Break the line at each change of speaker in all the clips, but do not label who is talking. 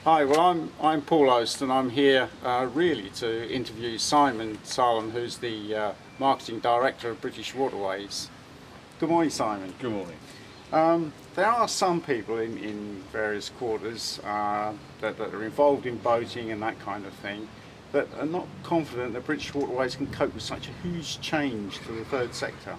Hi, well I'm Paul Oast and I'm here really to interview Simon Salem, who's the Marketing Director of British Waterways. Good morning, Simon.
Good morning.
There are some people in various quarters that are involved in boating and that kind of thing that are not confident that British Waterways can cope with such a huge change to the third sector.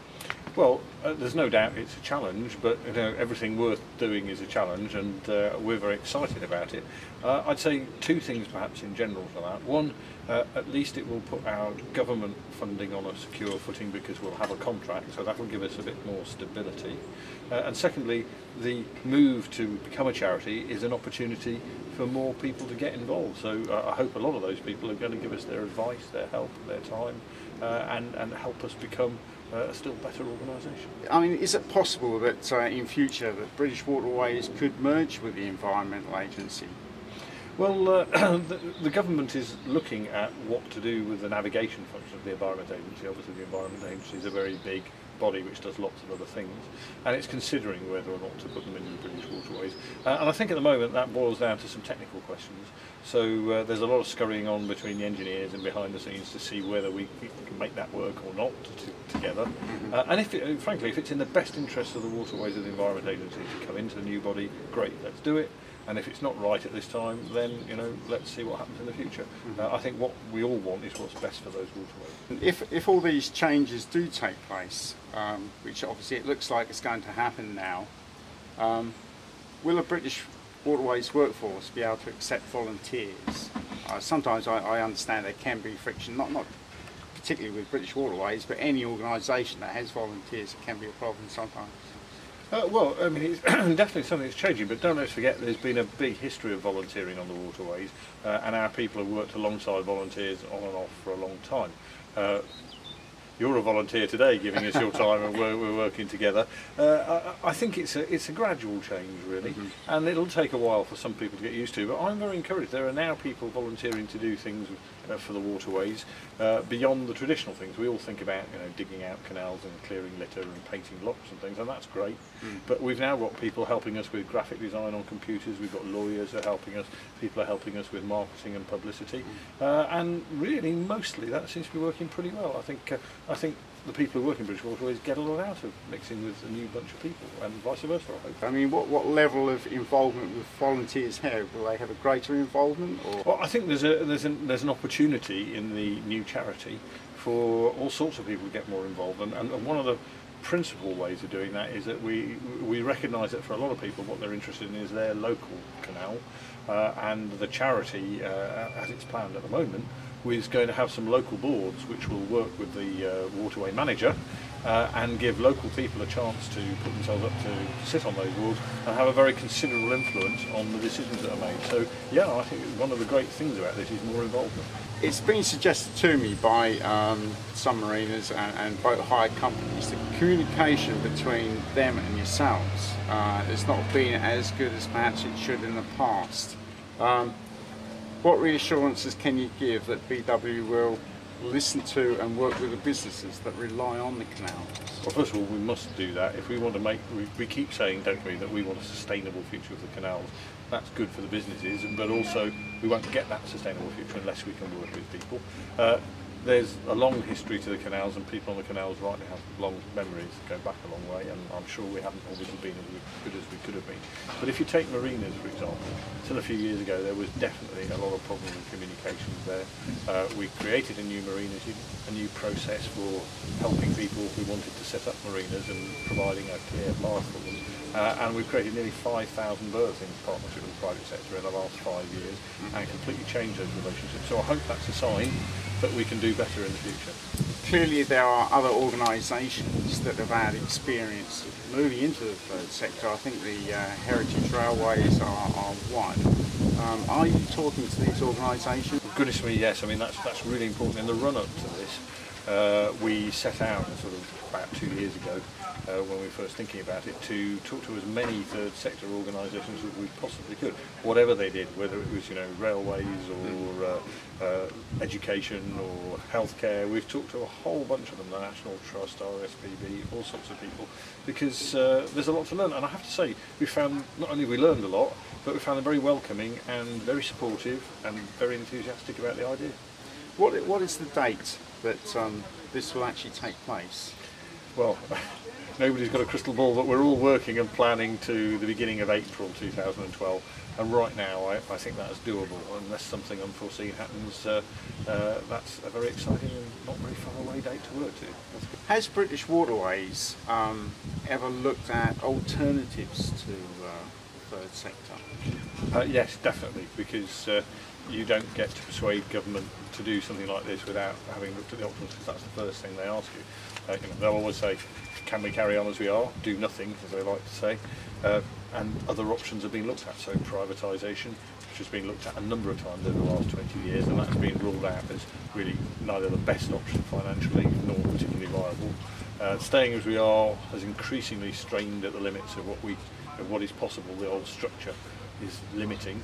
Well, there's no doubt it's a challenge, but you know, everything worth doing is a challenge, and we're very excited about it. I'd say two things perhaps in general for that. One, at least it will put our government funding on a secure footing because we'll have a contract, so that will give us a bit more stability. And secondly, the move to become a charity is an opportunity for more people to get involved. So I hope a lot of those people are going to give us their advice, their help, their time, and help us become a still better organisation.
I mean, is it possible that in future that British Waterways could merge with the Environmental Agency?
Well, the government is looking at what to do with the navigation function of the Environment Agency. Obviously the Environment Agency is a very big body which does lots of other things, and it's considering whether or not to put them in the British Waterways. And I think at the moment that boils down to some technical questions. So there's a lot of scurrying on between the engineers and behind the scenes to see whether we can make that work or not together. And frankly, if it's in the best interest of the waterways of the Environment Agency to come into the new body, great, let's do it. And if it's not right at this time, then let's see what happens in the future. I think what we all want is what's best for those waterways.
If all these changes do take place, which obviously it looks like it's going to happen now, will a British Waterways workforce be able to accept volunteers? Sometimes I understand there can be friction, not particularly with British Waterways, but any organisation that has volunteers, it can be a problem sometimes.
Well, I mean, it's definitely something that's changing, but don't let's forget there's been a big history of volunteering on the waterways, and our people have worked alongside volunteers on and off for a long time. You're a volunteer today, giving us your time, and we're working together. I think it's a gradual change, really, and it'll take a while for some people to get used to. But I'm very encouraged. There are now people volunteering to do things for the waterways beyond the traditional things. We all think about digging out canals and clearing litter and painting locks and things, and that's great. But we've now got people helping us with graphic design on computers. We've got lawyers that are helping us. People are helping us with marketing and publicity, and really mostly that seems to be working pretty well. I think the people who work in British Waterways get a lot out of mixing with a new bunch of people, and vice versa, I hope.
I mean, what level of involvement with volunteers have? Will they have a greater involvement? Or?
Well, I think there's an opportunity in the new charity for all sorts of people to get more involved, and one of the principal ways of doing that is that we recognise that for a lot of people what they're interested in is their local canal, and the charity, as it's planned at the moment, is going to have some local boards which will work with the waterway manager and give local people a chance to put themselves up to sit on those boards and have a very considerable influence on the decisions that are made. So yeah, I think one of the great things about this is more involvement.
It's been suggested to me by some mariners and boat hire companies that communication between them and yourselves has not been as good as perhaps it should in the past. What reassurances can you give that BW will listen to and work with the businesses that rely on the canals?
Well, first of all, we must do that. If we want to we keep saying, don't we, that we want a sustainable future of the canals. That's good for the businesses, but also we won't get that sustainable future unless we can work with people. There's a long history to the canals, and people on the canals rightly have long memories that go back a long way, and I'm sure we haven't always been as good as we could have been. But if you take marinas, for example, until a few years ago there was definitely a lot of problems with communications there. We created a new marinas, a new process for helping people who wanted to set up marinas and providing a clear path for them. And we've created nearly 5,000 berths in partnership with the private sector in the last 5 years, and completely changed those relationships. So I hope that's a sign that we can do better in the future. Clearly
there are other organisations that have had experience moving into the third sector. I think the Heritage Railways are one. Are you talking to these organisations?
Goodness me, yes. I mean that's really important in the run-up to this. we set out sort of about 2 years ago, when we were first thinking about it, to talk to as many third sector organisations as we possibly could, whatever they did, whether it was, you know, railways or education or healthcare. We've talked to a whole bunch of them, the National Trust, RSPB, all sorts of people, because there's a lot to learn. And I have to say, we found, not only we learned a lot, but we found them very welcoming and very supportive and very enthusiastic about the idea.
What is the date that this will actually take place?
Well, nobody's got a crystal ball, but we're all working and planning to the beginning of April 2012, and right now I think that's doable. Unless something unforeseen happens, that's a very exciting and not very far away date to work to.
Has British Waterways ever looked at alternatives to the third sector?
Yes, definitely, because you don't get to persuade government to do something like this without having looked at the options, because that's the first thing they ask you. You know, they'll always say, can we carry on as we are, do nothing, as they like to say, and other options have been looked at. So privatisation, which has been looked at a number of times over the last 20 years, and that's been ruled out as really neither the best option financially nor particularly viable. Staying as we are has increasingly strained at the limits of what is possible. The old structure is limiting.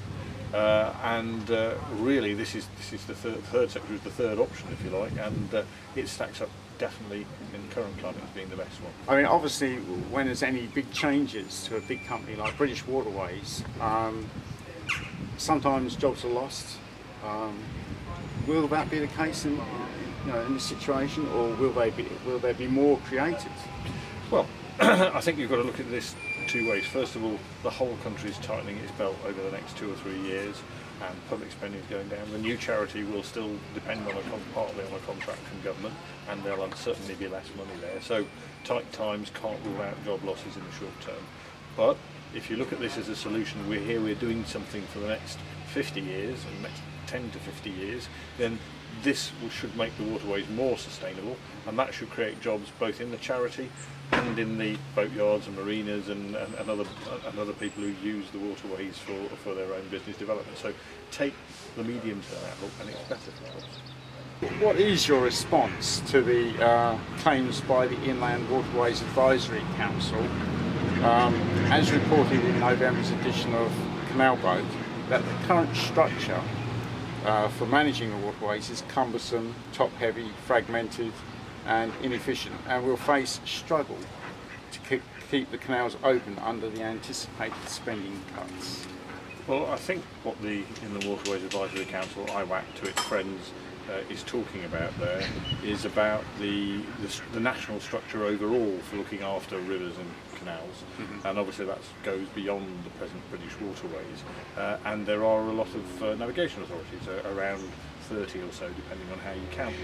Really this is the third sector is the third option, if you like, and it stacks up definitely in the current climate as being the best one.
I mean, obviously, when there's any big changes to a big company like British Waterways, sometimes jobs are lost. Will that be the case in this situation, or will there be more created?
Well, I think you've got to look at this two ways. First of all, the whole country is tightening its belt over the next 2 or 3 years, and public spending is going down. The new charity will still depend on partly on a contract from government, and there'll certainly be less money there. So tight times can't rule out job losses in the short term. But if you look at this as a solution, we're doing something for the next 50 years and next 10 to 50 years, then this should make the waterways more sustainable, and that should create jobs both in the charity and in the boatyards and marinas and other people who use the waterways for their own business development. So take the medium-term outlook, and it's better for us.
What is your response to the claims by the Inland Waterways Advisory Council, as reported in November's edition of Canal Boat, that the current structure for managing the waterways is cumbersome, top-heavy, fragmented and inefficient, and will face struggle to keep the canals open under the anticipated spending cuts?
Well, I think what the Inland Waterways Advisory Council, IWAC to its friends, is talking about there is about the national structure overall for looking after rivers and canals, and obviously that goes beyond the present British waterways, and there are a lot of navigation authorities, around 30 or so depending on how you count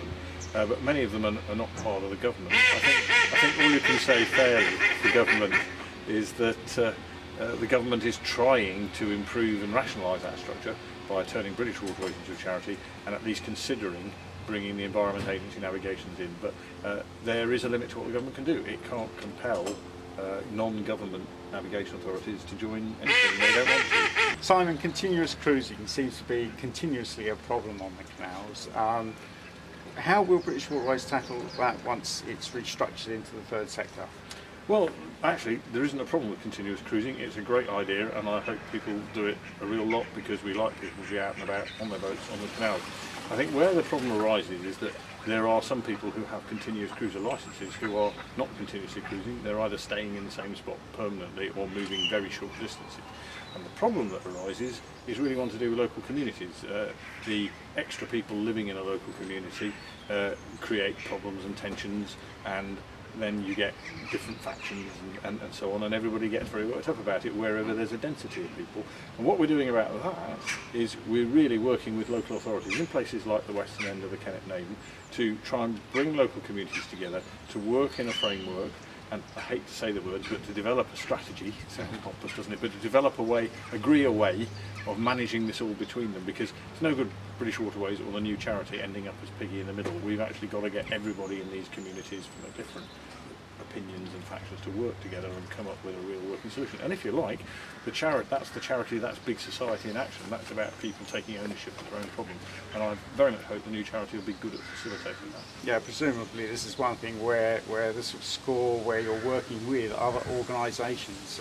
them, but many of them are not part of the government. I think all you can say fairly for government is that the government is trying to improve and rationalise that structure by turning British Waterways into a charity, and at least considering bringing the Environment Agency navigations in. But there is a limit to what the government can do. It can't compel non-government navigation authorities to join anything they don't want to.
Simon, continuous cruising seems to be continuously a problem on the canals. How will British Waterways tackle that once it's restructured into the third sector?
Well, actually, there isn't a problem with continuous cruising. It's a great idea, and I hope people do it a real lot, because we like people to be out and about on their boats on the canals. I think where the problem arises is that there are some people who have continuous cruiser licences who are not continuously cruising. They're either staying in the same spot permanently or moving very short distances. And the problem that arises is really one to do with local communities. The extra people living in a local community create problems and tensions, and then you get different factions and so on, and everybody gets very worked up about it wherever there's a density of people. And what we're doing about that is we're really working with local authorities in places like the western end of the Kennet Naven to try and bring local communities together to work in a framework, and I hate to say the words, but to develop a strategy. It sounds pompous, doesn't it? But to develop a way, agree a way of managing this all between them, because it's no good British Waterways or the new charity ending up as piggy in the middle. We've actually got to get everybody in these communities from a different opinions and factions to work together and come up with a real working solution. And if you like, that's the charity, that's big society in action. That's about people taking ownership of their own problems. And I very much hope the new charity will be good at facilitating that.
Yeah, presumably this is one thing where this sort of score where you're working with other organisations,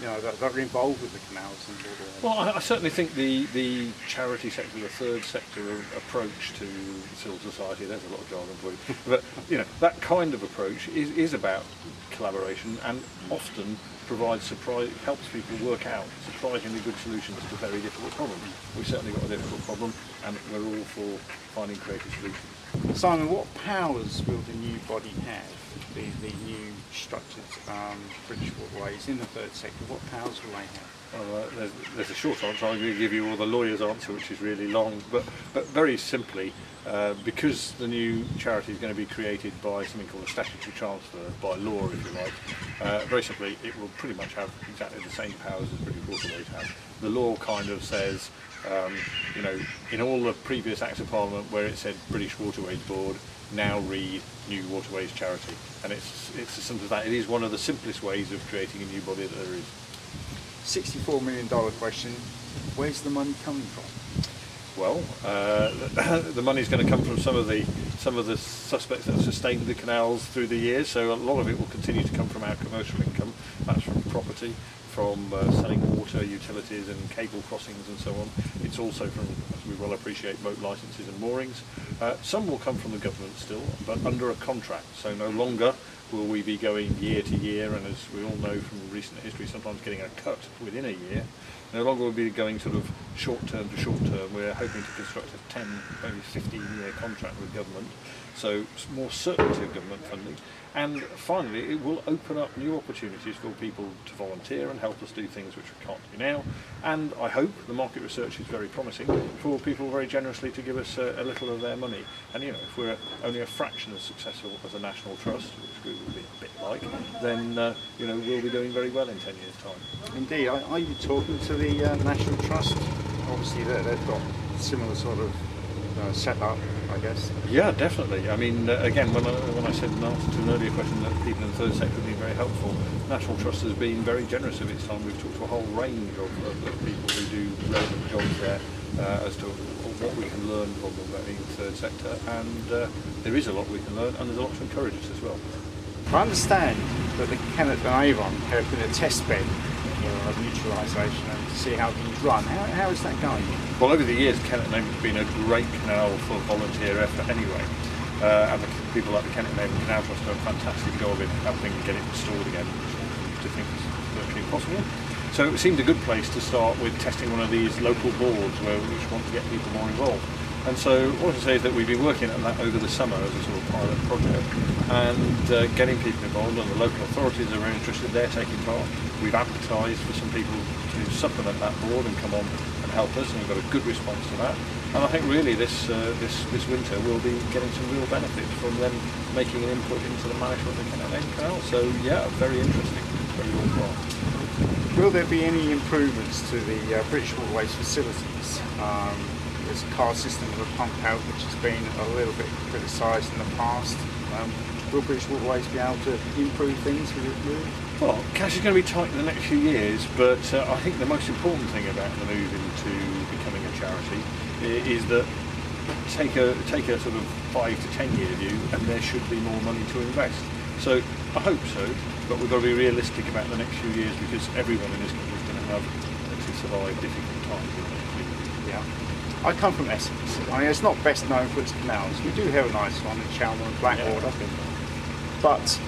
that are involved with the canals and waterways.
Well, I certainly think the charity sector, the third sector approach to civil society, there's a lot of jargon for you, but that kind of approach is about collaboration and often helps people work out surprisingly good solutions to very difficult problems. We've certainly got a difficult problem and we're all for finding creative solutions.
Simon, what powers will the new body have, the new structured British waterways in the third sector? What powers will they have?
Well, there's a short answer. I'm going to give you all the lawyer's answer, which is really long, but very simply, because the new charity is going to be created by something called a statutory transfer, by law if you like, very simply it will pretty much have exactly the same powers as British Waterways have. The law kind of says, in all the previous Acts of Parliament where it said British Waterways Board, now read New Waterways Charity. And it's as simple as that. It is one of the simplest ways of creating a new body that there is.
$64 million question, where's the money coming from?
Well, the money's going to come from some of the suspects that have sustained the canals through the years, so a lot of it will continue to come from our commercial income. That's from property, from selling water, utilities and cable crossings and so on. It's also from, as we well appreciate, boat licences and moorings. Some will come from the government still, but under a contract, so no longer will we be going year to year, and as we all know from recent history, sometimes getting a cut within a year. No longer will we be going sort of short term to short term. We're hoping to construct a 10, maybe 15-year contract with government, so more certainty of government funding. And finally, it will open up new opportunities for people to volunteer and help us do things which we can't do now. And I hope the market research is very promising for people very generously to give us a little of their money. And if we're only a fraction as successful as a national trust, which we will be a bit like, then we'll be doing very well in 10 years' time.
Indeed. Are you talking to the National Trust? Obviously, they've got similar sort of set up, I guess.
Yeah, definitely. I mean, again, when I said in answer to an earlier question that people in the third sector have been very helpful, National Trust has been very generous of its time. We've talked to a whole range of people who do relevant jobs there as to what we can learn from them in the third sector, and there is a lot we can learn, and there's a lot to encourage us as well.
I understand that the Canals and Avon have been a test bed of mutualisation and to see how things run. How is that going?
Well, over the years, Canals and Avon have been a great canal for volunteer effort anyway. And the people like the Canals and Avon Canal Trust do a fantastic job in helping get it restored again, which I think is virtually impossible. So it seemed a good place to start with testing one of these local boards which want to get people more involved. And so what I can say is that we've been working on that over the summer as a sort of pilot project and getting people involved, and the local authorities are very interested, they're taking part. We've advertised for some people to supplement that board and come on and help us, and we've got a good response to that. And I think really this winter we'll be getting some real benefits from them making an input into the management of the Canal. So yeah, very interesting, very worthwhile.
Will there be any improvements to the British Waterways facilities? There's a car system with a pump out which has been a little bit criticised in the past. Will British Waterways be able to improve things with it?
Well, cash is going to be tight in the next few years, but I think the most important thing about the move into becoming a charity is that take a sort of 5 to 10 year view, and there should be more money to invest. So I hope so, but we've got to be realistic about the next few years because everyone in this country is going to have to survive difficult times in the next few years.
Yeah. I come from Essex. I mean, it's not best known for its canals. We do have a nice one in Cheltenham and Blackwater. But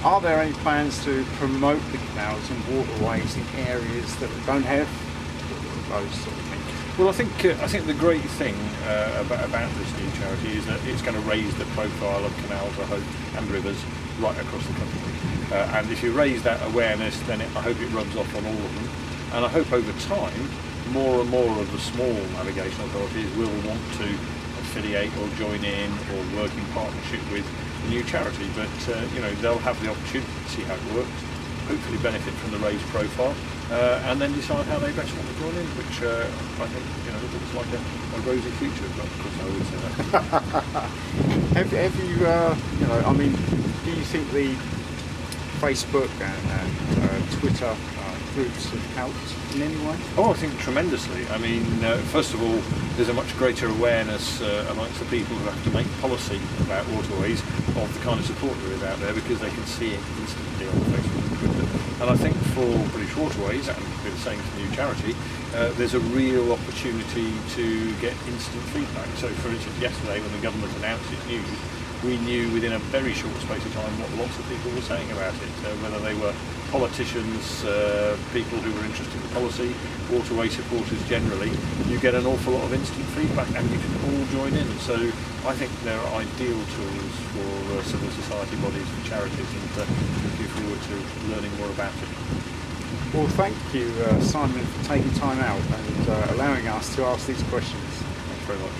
are there any plans to promote the canals and waterways in areas that don't have those sort of things?
Well, I think the great thing about this new charity is that it's going to raise the profile of canals, I hope, and rivers right across the country. And if you raise that awareness, then I hope it rubs off on all of them. And I hope over time, more and more of the small navigation authorities will want to affiliate or join in or work in partnership with the new charity. But they'll have the opportunity to see how it works, hopefully benefit from the raised profile, and then decide how they best want to join in, which I think looks like a rosy future. But of course, I always say that.
have you I mean, do you think the Facebook and Twitter groups have helped in any way?
Oh, I think tremendously. I mean, first of all, there's a much greater awareness amongst the people who have to make policy about waterways of the kind of support there is out there, because they can see it instantly on Facebook and Twitter. And I think for British Waterways, and it'll be the same for New Charity, there's a real opportunity to get instant feedback. So, for instance, yesterday when the government announced its news, we knew within a very short space of time what lots of people were saying about it, whether they were politicians, people who were interested in policy, waterway supporters generally. You get an awful lot of instant feedback and you can all join in. So I think they're ideal tools for civil society bodies, for charities, and looking forward to learning more about it.
Well, thank you, Simon, for taking time out and allowing us to ask these questions.
Thanks very much.